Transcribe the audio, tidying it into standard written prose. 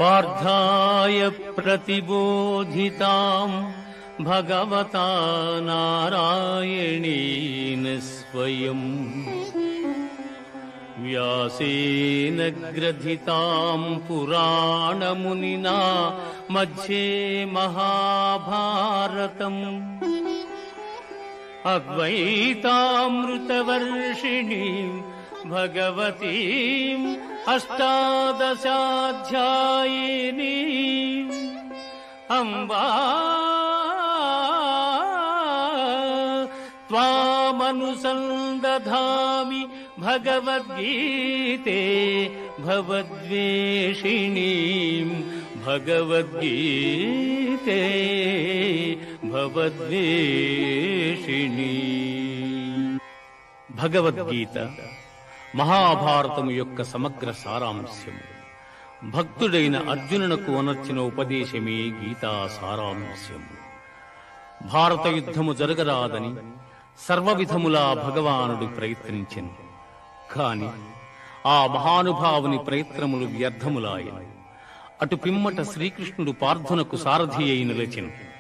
పార్థాయ ప్రతిబోధితాం భగవతా నారాయణేన స్వయం వ్యాసేన గ్రథితాం పురాణమునినా మధ్యే మహాభారతం అద్వైతామృతవర్షిణీం భగవతీం అష్టాదశాధ్యాయినీం అంబా త్వామనుసందధామి భగవద్గీతే భవద్వేషిణీం భగవద్గీతే భవద్వేషిణీ. భగవద్గీత మహాభారతము యొక్క సమగ్ర సారాంశము. భక్తుడైన అర్జునునకు అనర్చిన ఉపదేశమే గీతా సారాంశము. భారత యుద్ధము జరగరాదని సర్వవిధములా భగవానుడు ప్రయత్నించెను. కాని ఆ మహానుభావుని ప్రయత్నములు వ్యర్థములాయను. అటు పిమ్మట శ్రీకృష్ణుడు పార్థునకు సారథి అయి నిలిచెను.